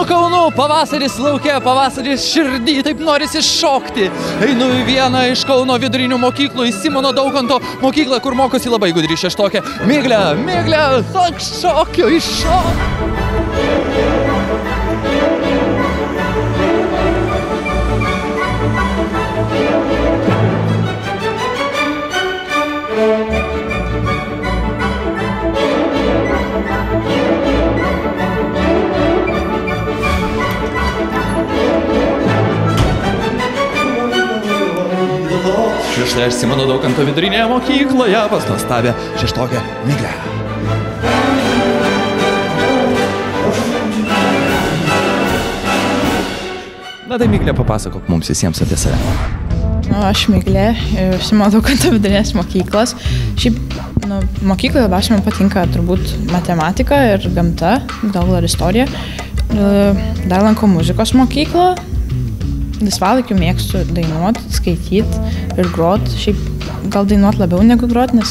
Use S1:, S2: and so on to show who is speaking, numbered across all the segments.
S1: Kaunu, Kaunu, pavasaris lauke, pavasaris širdį, taip norisi šokti. Einu į vieną iš Kauno vidurinių mokyklų, į Simono Daukanto mokyklą, kur mokosi labai gudri šeštokė. Miglė, Miglė, šokiu iš šokio. Štai aš Simono Daukanto vidurinėje mokykloje pas nuostabią šeštokę Miglę. Na tai Miglė, papasakok mums visiems apie save.
S2: Aš Miglė, Simono Daukanto vidurinės mokyklos. Šiaip mokykloje labiausiai man patinka turbūt matematika ir gamta, gal ir istorija. Dar lankau muzikos mokyklą. Laisvalaikiu mėgstu dainuoti, skaityti ir groti. Šiaip gal dainuoti labiau negu groti, nes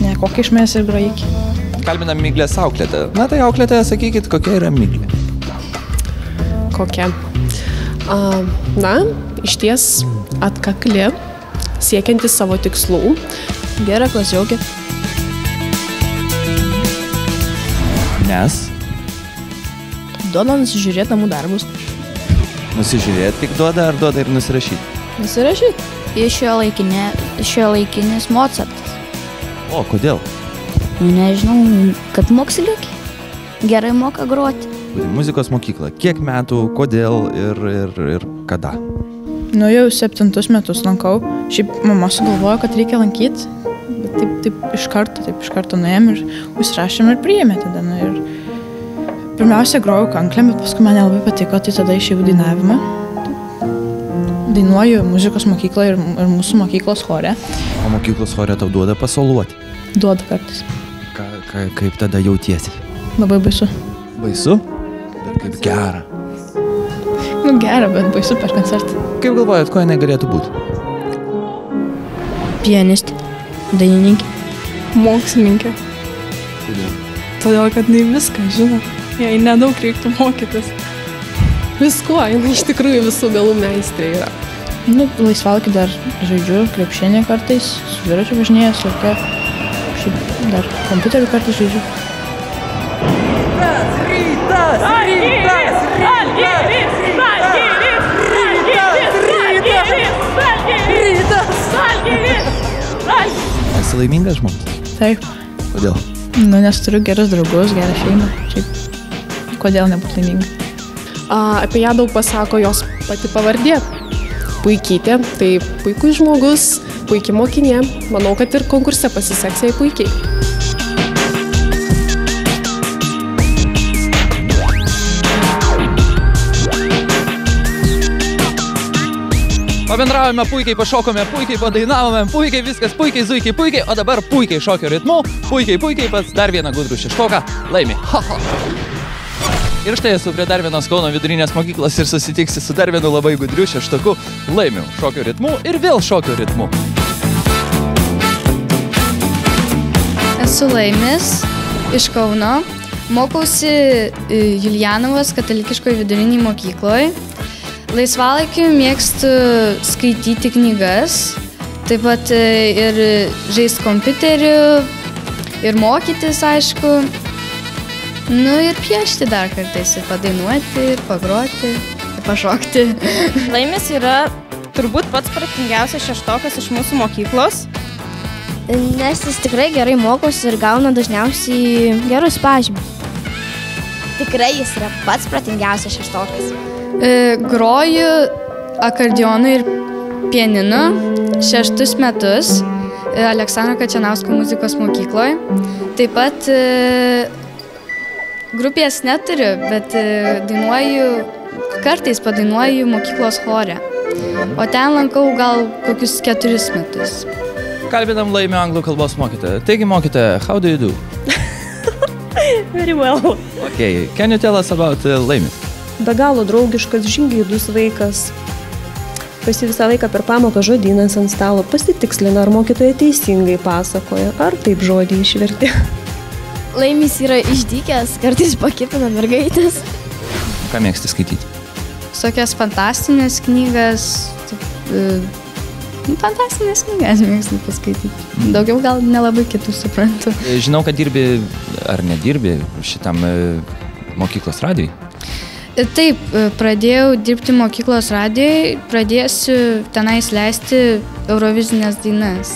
S2: ne kokia iš manęs ir grojiki.
S1: Kalbinam Miglės auklėtę. Na tai auklėtė, sakykit, kokia yra Miglė?
S3: Kokia? Na, išties atkakli, siekiantis savo tikslų.
S2: Gera klasiokė.
S1: Nes?
S2: Duoda nusižiūrėti namų darbus.
S1: Nusižiūrėti tik duoda ar duoda ir nusirašyti?
S2: Nusirašyti.
S4: Jis šiuolaikinis Mozartas.
S1: O, kodėl?
S4: Nežinau, kad moksliukiai. Gerai moka groti.
S1: Muzikos mokykla. Kiek metų, kodėl ir kada?
S2: Jau 7 metus lankau. Šiaip mama sugalvojo, kad reikia lankyti. Bet taip iš karto nuėjom ir užsirašėm ir priėmė tada. Pirmiausia, grojau kanklėm, bet paskui man nelabai patiko, tai tada išėjau dainavimą. Dainuoju muzikos mokykloje ir mūsų mokyklos chore.
S1: O mokyklos chore tau duoda pasoluoti?
S2: Duoda kartais.
S1: Kaip tada jautiesi?
S2: Labai baisu.
S1: Baisu? Bet kaip gera.
S2: Gera, bet baisu per koncertą.
S1: Kaip galvojat, ko jinai galėtų būti?
S2: Pianistė, dainininkė.
S3: Mokslininkė.
S1: Kodėl?
S3: Todėl, kad jinai viską žino. Jai nedaug reiktų mokytis. Viskuo, jinai iš tikrųjų visų galų meistrė yra.
S2: Laisvalaikiu dar žaidžiu krepšinį kartais, su dviračiu važinėjęs, lauke. Šiaip dar kompiuteriu kartais žaidžiu.
S1: Esi laimingas žmogus?
S2: Taip.
S1: Kodėl?
S2: Nes turiu gerus draugus, gerą šeimą. Šiaip, kodėl nebūti laiminga?
S3: Apie ją daug pasako jos pati pavardė. Puikytė, tai puikus žmogus, puikiai mokinė. Manau, kad ir konkurse pasiseks jai puikiai.
S1: Pabendravome puikiai, pašokome puikiai, padainavome puikiai, viskas puikiai, zuikiai puikiai, o dabar puikiai šokio ritmu, puikiai, pats dar vieną gudrų šeštoką laimi. Ir štai esu prie dar vienos Kauno vidurinės mokyklos ir susitiksi su dar vienu labai gudriu šeštoku, laimiu šokio ritmu ir vėl šokio ritmu.
S4: Esu Laimis iš Kauno, mokausi Julijanovos katalikiškoje vidurinėje mokykloje. Laisvalaikiu mėgstu skaityti knygas, taip pat ir žaisti kompiuteriu, ir mokytis, aišku. Ir piešti dar kartais, ir padainuoti, ir pagroti, ir pašokti.
S5: Laimis yra turbūt pats protingiausias šeštokas iš mūsų mokyklos.
S6: Nes jis tikrai gerai mokosi ir gauna dažniausiai gerus pažymius. Tikrai jis yra pats protingiausias šeštokas.
S4: Groju akordeonu ir pianinu 6 metus Aleksandro Kačanausko muzikos mokykloje. Taip pat grupės neturiu, bet kartais padainuoju mokyklos chore. O ten lankau gal kokius 4 metus.
S1: Kalbinam Laimio anglų kalbos mokytoją. Taigi mokytoja, how do you do?
S5: Very well.
S1: Okay, can you tell us about Laimis?
S7: Be galo draugiškas, žingeidus vaikas. Pas jį visą laiką per pamoką žodynas ant stalo pasitikslina, ar mokytoja teisingai pasakoja, ar taip žodį išvertė.
S6: Laimis yra išdykęs, kartais pakipina mergaitės.
S1: Ką mėgsti skaityti?
S4: Tokias fantastinės knygas, fantastinės knygas mėgstu paskaityti. Daugiau gal nelabai kitų suprantu.
S1: Žinau, kad dirbi ar nedirbi šitam mokyklos radijui.
S4: Taip, pradėjau dirbti mokyklos radijui, pradėsiu tenais leisti eurovizinės dainas.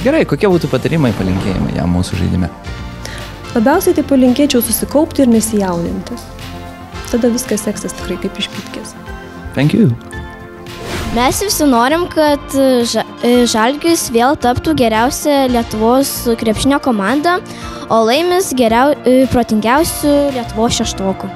S1: Gerai, kokie būtų patarimai, palinkėjimai jam mūsų žaidime?
S7: Labiausiai tai palinkėčiau susikaupti ir nesijauninti. Tada viskas seksis tikrai kaip iš pypkės.
S1: Thank you.
S6: Mes visi norim, kad Žalgiris vėl taptų geriausia Lietuvos krepšinio komanda, o laimės protingiausių Lietuvos šeštokų.